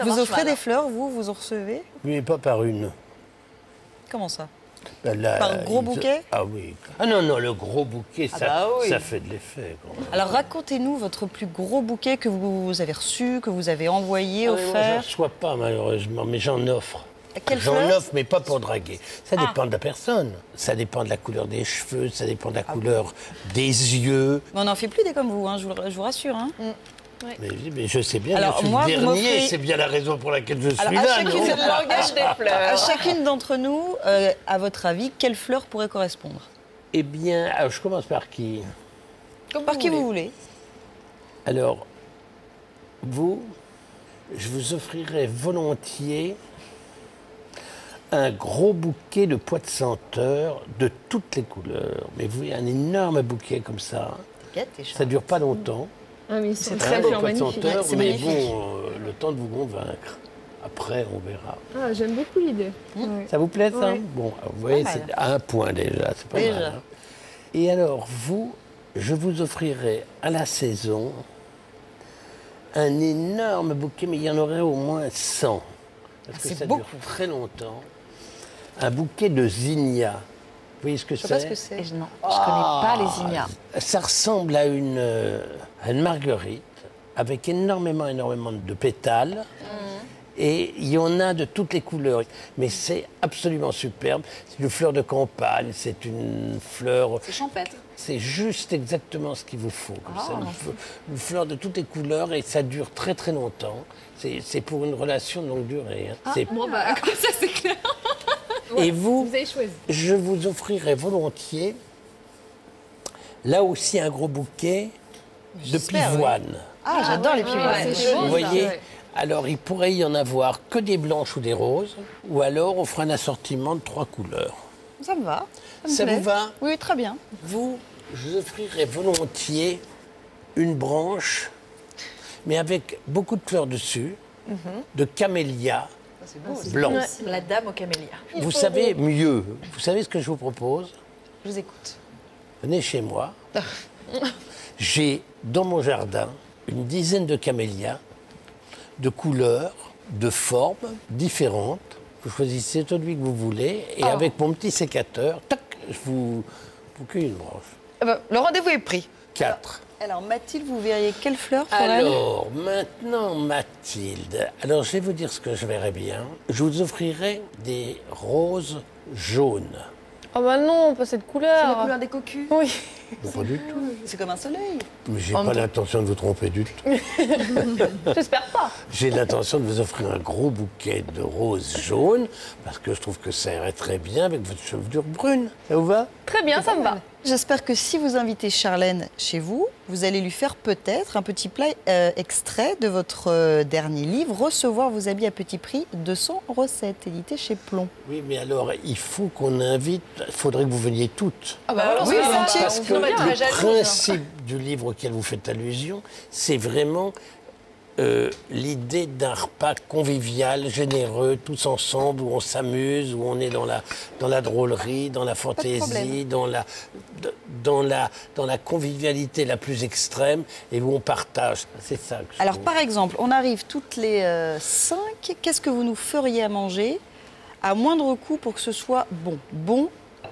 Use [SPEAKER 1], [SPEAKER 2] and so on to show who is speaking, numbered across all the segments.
[SPEAKER 1] Vous offrez des fleurs, vous en recevez?
[SPEAKER 2] Oui, mais pas par une.
[SPEAKER 1] Comment ça?
[SPEAKER 2] Ben là,
[SPEAKER 1] Par gros bouquet?
[SPEAKER 2] Ah oui. Ah non, non, le gros bouquet,
[SPEAKER 1] oui.
[SPEAKER 2] ça fait de l'effet.
[SPEAKER 1] Alors racontez-nous votre plus gros bouquet que vous avez reçu, que vous avez envoyé,
[SPEAKER 2] Moi, je
[SPEAKER 1] offert.
[SPEAKER 2] ne reçois pas, malheureusement, mais j'en offre.
[SPEAKER 1] Quelle
[SPEAKER 2] J'en
[SPEAKER 1] fleur?
[SPEAKER 2] offre, mais pas pour draguer. Ça dépend de la personne. Ça dépend de la couleur des cheveux, ça dépend de la couleur des yeux.
[SPEAKER 1] Mais on n'en fait plus des comme vous, hein, je vous rassure. Hein.
[SPEAKER 2] Mais je sais bien,
[SPEAKER 1] Alors,
[SPEAKER 2] je suis
[SPEAKER 1] moi,
[SPEAKER 2] le
[SPEAKER 1] vous
[SPEAKER 2] dernier,
[SPEAKER 1] m'offrez-
[SPEAKER 2] c'est bien la raison pour laquelle je suis
[SPEAKER 1] Alors,
[SPEAKER 2] là,
[SPEAKER 1] à
[SPEAKER 2] non
[SPEAKER 1] chacune,
[SPEAKER 3] C'est le langage des fleurs.
[SPEAKER 1] à chacune d'entre nous, à votre avis, quelle fleur pourrait correspondre?
[SPEAKER 2] Eh bien, alors, je commence par qui?
[SPEAKER 1] Par qui vous voulez.
[SPEAKER 2] Alors, vous, je vous offrirai volontiers un gros bouquet de pois de senteur de toutes les couleurs. Mais vous voyez, un énorme bouquet comme ça. Ça dure pas longtemps.
[SPEAKER 4] Ah oui, c'est
[SPEAKER 2] Hein,
[SPEAKER 4] très
[SPEAKER 2] les
[SPEAKER 4] bien,
[SPEAKER 2] pois de
[SPEAKER 4] magnifique.
[SPEAKER 2] senteur,
[SPEAKER 1] c'est
[SPEAKER 2] mais
[SPEAKER 1] magnifique.
[SPEAKER 2] bon, le temps de vous convaincre. Après, on verra.
[SPEAKER 4] Ah, j'aime beaucoup l'idée. Ouais.
[SPEAKER 2] Ça vous plaît, ça?
[SPEAKER 4] Oui.
[SPEAKER 2] Bon, vous voyez,
[SPEAKER 1] mal.
[SPEAKER 2] c'est à un point déjà, c'est pas
[SPEAKER 1] Déjà.
[SPEAKER 2] mal. Hein. Et alors, vous, je vous offrirai à la saison un énorme bouquet, mais il y en aurait au moins 100. Parce que
[SPEAKER 1] c'est
[SPEAKER 2] ça
[SPEAKER 1] beaucoup.
[SPEAKER 2] dure très longtemps. Un bouquet de zinnia. Vous voyez ce que
[SPEAKER 1] Je sais pas ce
[SPEAKER 2] c'est?
[SPEAKER 1] que c'est.
[SPEAKER 3] Non, je connais pas les ignas.
[SPEAKER 2] Ça ressemble à une marguerite avec énormément de pétales. Et il y en a de toutes les couleurs. Mais c'est absolument superbe. C'est une fleur de campagne, c'est une fleur...
[SPEAKER 3] C'est champêtre.
[SPEAKER 2] C'est juste exactement ce qu'il vous faut. Comme ça. Une fleur de toutes les couleurs et ça dure très très longtemps. C'est pour une relation de longue durée. Hein. C'est-
[SPEAKER 4] Bon, bah, comme ça, c'est clair.
[SPEAKER 2] Et vous,
[SPEAKER 4] Vous avez choisi.
[SPEAKER 2] je vous offrirai volontiers, là aussi un gros bouquet de
[SPEAKER 1] J'espère,
[SPEAKER 2] pivoine.
[SPEAKER 1] Ah, j'adore les
[SPEAKER 4] Ouais,
[SPEAKER 1] pivoines.
[SPEAKER 4] c'est beau,
[SPEAKER 2] Vous
[SPEAKER 4] ça.
[SPEAKER 2] voyez?
[SPEAKER 4] Ouais.
[SPEAKER 2] Alors, il pourrait y en avoir que des blanches ou des roses, ou alors on fera un assortiment de 3 couleurs.
[SPEAKER 1] Ça me va. me
[SPEAKER 2] Ça
[SPEAKER 1] plaît.
[SPEAKER 2] vous va?
[SPEAKER 1] Oui, très bien.
[SPEAKER 2] Vous, je vous offrirai volontiers une branche, mais avec beaucoup de fleurs dessus, de camélia blanc.
[SPEAKER 3] La dame au camélia.
[SPEAKER 2] Vous savez mieux. Vous savez ce que je vous propose?
[SPEAKER 1] Je vous écoute.
[SPEAKER 2] Venez chez moi. J'ai dans mon jardin une dizaine de camélias, de couleurs, de formes différentes. Vous choisissez celui que vous voulez et avec mon petit sécateur, tac, je vous cueille une branche.
[SPEAKER 1] Le rendez-vous est pris.
[SPEAKER 2] 4.
[SPEAKER 1] Alors, Mathilde, vous verriez quelle fleur pour elle?
[SPEAKER 2] Alors, maintenant, Mathilde, alors je vais vous dire ce que je verrai bien. Je vous offrirai des roses jaunes.
[SPEAKER 4] Oh bah non, pas cette couleur.
[SPEAKER 1] des cocus.
[SPEAKER 4] Oui.
[SPEAKER 2] Non, pas du tout.
[SPEAKER 1] C'est comme un soleil.
[SPEAKER 2] Mais j'ai pas l'intention de vous tromper du tout.
[SPEAKER 4] J'espère pas.
[SPEAKER 2] J'ai l'intention de vous offrir un gros bouquet de roses jaunes parce que je trouve que ça irait très bien avec votre chevelure brune. Ça vous va?
[SPEAKER 4] Très bien, ça me va.
[SPEAKER 1] J'espère que si vous invitez Charlène chez vous, vous allez lui faire peut-être un petit plat extrait de votre dernier livre, Recevoir vos habits à petit prix, 200 recettes, édité chez Plomb.
[SPEAKER 2] Oui, mais alors, il faut qu'on invite... Il faudrait que vous veniez toutes.
[SPEAKER 4] Ah bah
[SPEAKER 1] oui, volontiers.
[SPEAKER 2] Parce que le principe du livre auquel vous faites allusion, c'est vraiment l'idée d'un repas convivial, généreux, tous ensemble, où on s'amuse, où on est dans la drôlerie, dans la fantaisie, dans la convivialité la plus extrême et où on partage. C'est ça que je
[SPEAKER 1] Alors,
[SPEAKER 2] trouve.
[SPEAKER 1] par exemple, on arrive toutes les 5. Qu'est-ce que vous nous feriez à manger à moindre coût pour que ce soit bon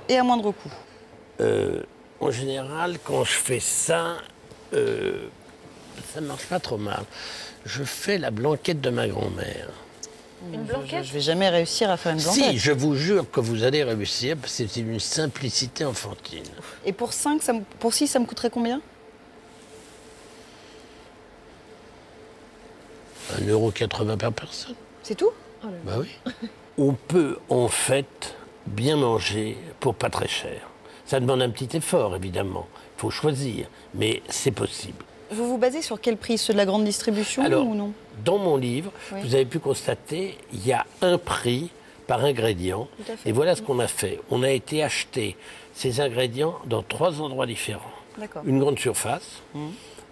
[SPEAKER 1] et à moindre coût?
[SPEAKER 2] En général, quand je fais ça, ça ne marche pas trop mal. Je fais la blanquette de ma grand-mère.
[SPEAKER 3] Une blanquette.
[SPEAKER 1] Je vais jamais réussir à faire une blanquette.
[SPEAKER 2] Si, je vous jure que vous allez réussir, parce que c'est une simplicité enfantine.
[SPEAKER 1] Et pour 5, pour 6, ça me coûterait combien?
[SPEAKER 2] 1,80 € par personne.
[SPEAKER 1] C'est tout?
[SPEAKER 2] Bah oui. On peut en fait bien manger pour pas très cher. Ça demande un petit effort, évidemment. Il faut choisir, mais c'est possible.
[SPEAKER 1] Vous vous basez sur quel prix? Ceux de la grande distribution
[SPEAKER 2] Alors,
[SPEAKER 1] ou non?
[SPEAKER 2] dans mon livre,
[SPEAKER 1] Oui.
[SPEAKER 2] vous avez pu constater, il y a un prix par ingrédient.
[SPEAKER 1] Tout à fait.
[SPEAKER 2] Et voilà ce qu'on a fait. On a été acheter ces ingrédients dans 3 endroits différents.
[SPEAKER 1] D'accord.
[SPEAKER 2] Une grande surface,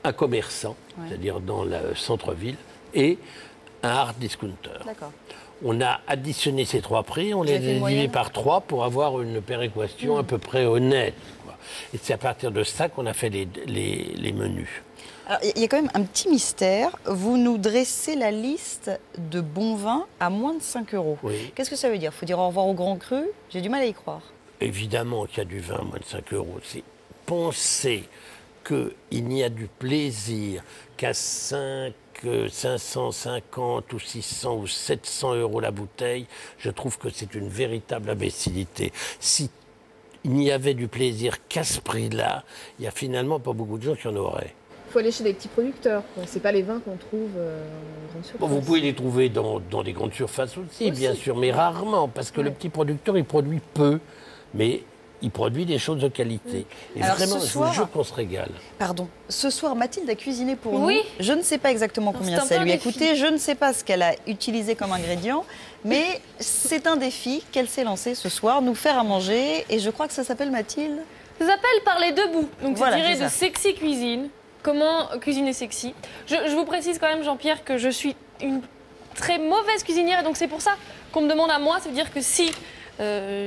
[SPEAKER 2] un commerçant, c'est-à-dire dans le centre-ville, et un hard discounter.
[SPEAKER 1] D'accord.
[SPEAKER 2] On a additionné ces 3 prix, on les
[SPEAKER 1] avez
[SPEAKER 2] a
[SPEAKER 1] fait une
[SPEAKER 2] divisés
[SPEAKER 1] moyenne
[SPEAKER 2] par 3 pour avoir une péréquation à peu près honnête, quoi. Et c'est à partir de ça qu'on a fait les menus.
[SPEAKER 1] Alors, il y a quand même un petit mystère. Vous nous dressez la liste de bons vins à moins de 5 €.
[SPEAKER 2] Oui.
[SPEAKER 1] Qu'est-ce que ça veut dire? Faut dire au revoir au Grand Cru? J'ai du mal à y croire.
[SPEAKER 2] Évidemment qu'il y a du vin à moins de 5 €. C'est penser qu'il n'y a du plaisir qu'à 550 ou 600 ou 700 € la bouteille, je trouve que c'est une véritable imbécilité. Si il n'y avait du plaisir qu'à ce prix-là, il n'y a finalement pas beaucoup de gens qui en auraient.
[SPEAKER 4] Il faut aller chez des petits producteurs. C'est pas les vins qu'on trouve en grande surface.
[SPEAKER 2] Bon, vous pouvez les trouver dans des grandes surfaces aussi, bien sûr, mais rarement, parce que le petit producteur, il produit peu, mais il produit des choses de qualité. Et
[SPEAKER 1] Alors,
[SPEAKER 2] vraiment,
[SPEAKER 1] ce
[SPEAKER 2] je
[SPEAKER 1] soir-
[SPEAKER 2] vous jure qu'on se régale.
[SPEAKER 1] Pardon. Ce soir, Mathilde a cuisiné pour
[SPEAKER 4] Oui.
[SPEAKER 1] nous. Je ne sais pas exactement combien
[SPEAKER 4] c'est un
[SPEAKER 1] ça
[SPEAKER 4] peu
[SPEAKER 1] lui a
[SPEAKER 4] un défi.
[SPEAKER 1] coûté. Je ne sais pas ce qu'elle a utilisé comme ingrédient. Mais c'est un défi qu'elle s'est lancé ce soir, nous faire à manger. Et je crois que ça s'appelle Mathilde.
[SPEAKER 4] Ça s'appelle Parler debout. Donc
[SPEAKER 1] Voilà,
[SPEAKER 4] c'est tiré
[SPEAKER 1] c'est
[SPEAKER 4] de
[SPEAKER 1] ça.
[SPEAKER 4] Sexy Cuisine. Comment cuisiner sexy. Je vous précise quand même, Jean-Pierre, que je suis une très mauvaise cuisinière. Et donc c'est pour ça qu'on me demande à moi. Ça veut dire que si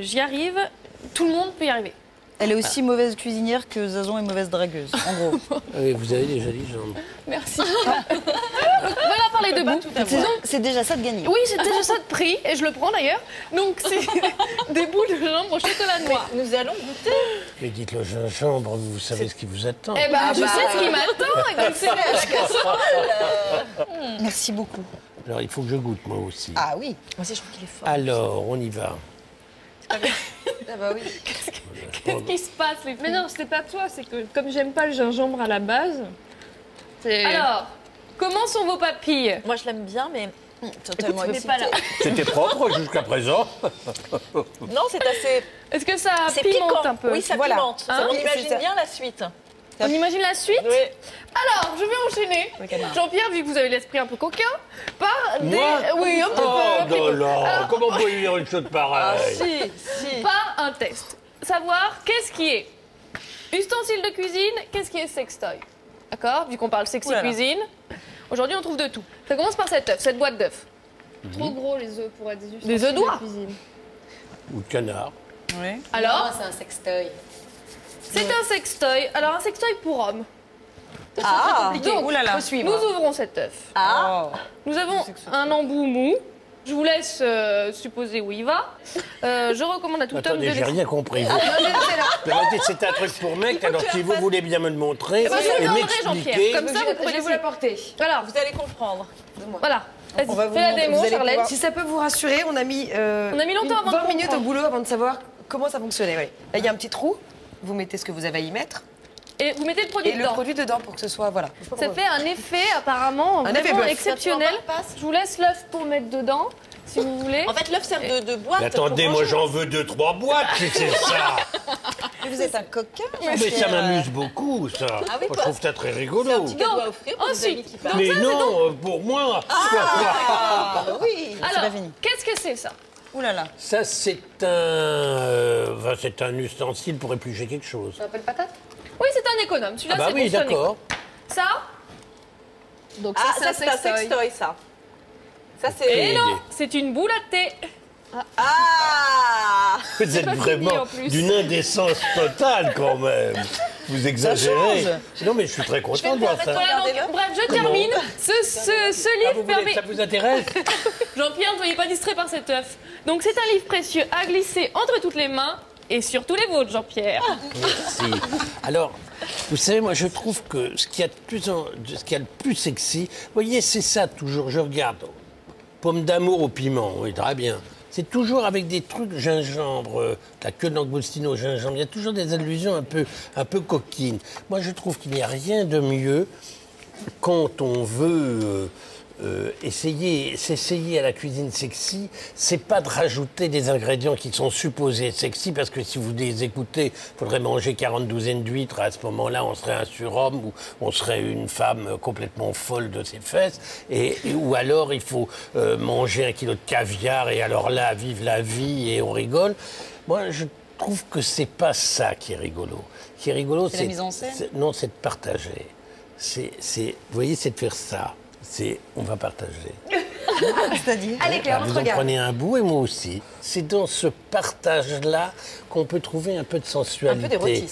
[SPEAKER 4] j'y arrive, tout le monde peut y arriver.
[SPEAKER 1] Elle est aussi mauvaise cuisinière que Zazon est mauvaise dragueuse, en gros.
[SPEAKER 2] Oui, vous avez déjà dit, Jean.
[SPEAKER 4] Merci. Voilà, Parler debout.
[SPEAKER 1] C'est déjà ça de gagner.
[SPEAKER 4] Oui, c'est déjà ça de prix, et je le prends d'ailleurs. Donc c'est des boules de jambes au chocolat noir.
[SPEAKER 3] Nous allons goûter.
[SPEAKER 2] Mais dites le gingembre, vous savez ce qui vous attend.
[SPEAKER 4] Eh ben, je sais ce qui m'attend, et donc c'est
[SPEAKER 1] Merci beaucoup.
[SPEAKER 2] Alors, il faut que je goûte, moi aussi.
[SPEAKER 1] Ah oui.
[SPEAKER 3] Moi aussi, je trouve qu'il est fort.
[SPEAKER 2] Alors, on y va.
[SPEAKER 3] Ah bah oui.
[SPEAKER 4] Qu'est-ce qui se passe, les filles? Mais non, c'était pas toi, c'est que comme j'aime pas le gingembre à la base. Alors, comment sont vos papilles?
[SPEAKER 3] Moi, je l'aime bien, mais totalement
[SPEAKER 4] Tu n'es pas là.
[SPEAKER 2] C'était propre jusqu'à présent.
[SPEAKER 3] Non, c'est assez.
[SPEAKER 4] Est-ce que ça
[SPEAKER 3] C'est
[SPEAKER 4] pimente
[SPEAKER 3] piquant.
[SPEAKER 4] un peu?
[SPEAKER 3] Oui, ça
[SPEAKER 1] Voilà.
[SPEAKER 3] pimente.
[SPEAKER 4] Hein
[SPEAKER 3] On
[SPEAKER 1] c'est
[SPEAKER 3] imagine
[SPEAKER 1] ça.
[SPEAKER 3] bien la suite.
[SPEAKER 4] On imagine la suite?
[SPEAKER 3] Oui.
[SPEAKER 4] Alors, je vais enchaîner. Jean-Pierre, vu que vous avez l'esprit un peu coquin, par des...
[SPEAKER 2] Moi
[SPEAKER 4] Oui, un petit
[SPEAKER 2] Oh,
[SPEAKER 4] peu. un petit peu.
[SPEAKER 2] non, non. Comment vous pouvez dire une chose pareille?
[SPEAKER 3] Si.
[SPEAKER 4] Par un test. Savoir qu'est-ce qui est ustensile de cuisine, qu'est-ce qui est sextoy. D'accord? Vu qu'on parle sexy
[SPEAKER 1] Ouh là là.
[SPEAKER 4] cuisine, aujourd'hui on trouve de tout. Ça commence par cet œuf, cette boîte d'œufs. Trop gros les œufs pour être des ustensiles
[SPEAKER 3] Des œufs
[SPEAKER 4] de
[SPEAKER 3] d'oie.
[SPEAKER 4] cuisine.
[SPEAKER 2] Ou de canard.
[SPEAKER 1] Oui.
[SPEAKER 4] Alors,
[SPEAKER 5] c'est un sextoy.
[SPEAKER 4] c'est un sextoy. Alors un sextoy pour homme.
[SPEAKER 1] Ah.
[SPEAKER 4] Donc,
[SPEAKER 1] Ouh là là.
[SPEAKER 4] nous ouvrons cet œuf.
[SPEAKER 1] Ah.
[SPEAKER 4] Nous avons un embout mou. Je vous laisse supposer où il va. Je recommande à tout homme de
[SPEAKER 2] Attendez, j'ai
[SPEAKER 4] laisser...
[SPEAKER 2] rien compris. C'est un truc pour mec, alors si vous voulez bien me le montrer
[SPEAKER 4] ben, je
[SPEAKER 2] et
[SPEAKER 4] le
[SPEAKER 2] m'expliquer.
[SPEAKER 4] Jean-Pierre. Comme ça, vous pouvez laisser...
[SPEAKER 5] l'apporter.
[SPEAKER 4] Alors,
[SPEAKER 3] Vous allez comprendre.
[SPEAKER 4] voilà. Vas-y,
[SPEAKER 1] On va vous
[SPEAKER 4] fais la
[SPEAKER 1] demander-
[SPEAKER 4] démo,
[SPEAKER 1] vous allez
[SPEAKER 4] Charlène.
[SPEAKER 1] pouvoir-
[SPEAKER 5] Si ça peut vous rassurer, on a mis,
[SPEAKER 4] On a mis longtemps avant de
[SPEAKER 5] 20 minutes au
[SPEAKER 4] comprendre.
[SPEAKER 5] boulot avant de savoir comment ça fonctionnait. Ouais. Là, il y a un petit trou. Vous mettez ce que vous avez à y mettre
[SPEAKER 4] Et vous mettez le produit
[SPEAKER 5] et le
[SPEAKER 4] dedans.
[SPEAKER 5] produit dedans pour que ce soit voilà.
[SPEAKER 4] Ça fait un effet apparemment
[SPEAKER 5] Un effet
[SPEAKER 4] vraiment
[SPEAKER 5] bluff.
[SPEAKER 4] exceptionnel.
[SPEAKER 3] Ça fait un
[SPEAKER 4] Je vous laisse l'œuf pour mettre dedans, si vous voulez.
[SPEAKER 3] En fait, l'œuf sert de boîte.
[SPEAKER 2] Mais attendez,
[SPEAKER 3] pour
[SPEAKER 2] moi
[SPEAKER 3] ranger.
[SPEAKER 2] j'en veux 2-3 boîtes, si c'est ça.
[SPEAKER 1] Mais vous êtes un coquin.
[SPEAKER 2] Mais ça m'amuse beaucoup, ça.
[SPEAKER 3] Ah oui,
[SPEAKER 2] Moi, je trouve ça très rigolo.
[SPEAKER 3] C'est un petit cadeau à offrir pour des
[SPEAKER 4] ensuite,
[SPEAKER 3] amis qui partent.
[SPEAKER 2] Mais non, pour moi.
[SPEAKER 1] Ah oui. C'est pas
[SPEAKER 4] Alors,
[SPEAKER 1] fini.
[SPEAKER 4] qu'est-ce que c'est ça?
[SPEAKER 1] Ouh là là.
[SPEAKER 2] Ça, c'est un ustensile pour éplucher quelque chose.
[SPEAKER 5] Ça s'appelle patate.
[SPEAKER 4] Oui, c'est un économe. Celui-là,
[SPEAKER 2] Ah bah
[SPEAKER 4] c'est
[SPEAKER 2] oui,
[SPEAKER 4] pour sonner.
[SPEAKER 2] d'accord.
[SPEAKER 4] Ça Donc
[SPEAKER 3] Ah,
[SPEAKER 4] ça,
[SPEAKER 3] ça,
[SPEAKER 4] c'est
[SPEAKER 3] c'est
[SPEAKER 4] un
[SPEAKER 3] un
[SPEAKER 4] sextoy.
[SPEAKER 3] sextoy, ça. Ça,
[SPEAKER 4] Et
[SPEAKER 3] c'est.
[SPEAKER 4] non, c'est une boule à thé.
[SPEAKER 3] Ah
[SPEAKER 2] Vous êtes
[SPEAKER 4] pas fini,
[SPEAKER 2] vraiment
[SPEAKER 4] en plus.
[SPEAKER 2] d'une indécence totale, quand même. Vous exagérez. Non, mais je suis très content de voir ça.
[SPEAKER 4] Voilà, donc,
[SPEAKER 3] Regardez-le.
[SPEAKER 4] bref, je
[SPEAKER 2] Comment
[SPEAKER 4] termine. Ce
[SPEAKER 2] Ah,
[SPEAKER 4] livre
[SPEAKER 2] vous voulez,
[SPEAKER 4] permet...
[SPEAKER 2] ça vous intéresse?
[SPEAKER 4] Jean-Pierre, ne soyez pas distrait par cet œuf. Donc c'est un livre précieux à glisser entre toutes les mains et sur tous les vôtres, Jean-Pierre.
[SPEAKER 2] Merci. Alors, vous savez, moi, je trouve que ce qu'il y a le plus sexy, vous voyez, c'est ça toujours. Je regarde. Pomme d'amour au piment, oui, très bien. C'est toujours avec des trucs gingembre, la queue de langostino au gingembre. Il y a toujours des allusions un peu coquines. Moi, je trouve qu'il n'y a rien de mieux quand on veut s'essayer à la cuisine sexy, c'est pas de rajouter des ingrédients qui sont supposés sexy, parce que si vous les écoutez, il faudrait manger 40 douzaines d'huîtres. À ce moment-là, on serait un surhomme ou on serait une femme complètement folle de ses fesses. Ou alors, il faut manger 1 kilo de caviar et alors là, vive la vie et on rigole. Moi, je trouve que c'est pas ça qui est rigolo. Ce qui est rigolo,
[SPEAKER 1] C'est la mise en scène?
[SPEAKER 2] Non, c'est de partager. Vous voyez, c'est de faire ça. On va partager.
[SPEAKER 1] C'est-à-dire.
[SPEAKER 5] Allez Claire, on
[SPEAKER 2] Vous
[SPEAKER 5] te
[SPEAKER 2] en
[SPEAKER 5] regarde.
[SPEAKER 2] prenez un bout et moi aussi. C'est dans ce partage-là qu'on peut trouver un peu de sensualité.
[SPEAKER 3] Un peu d'érotisme.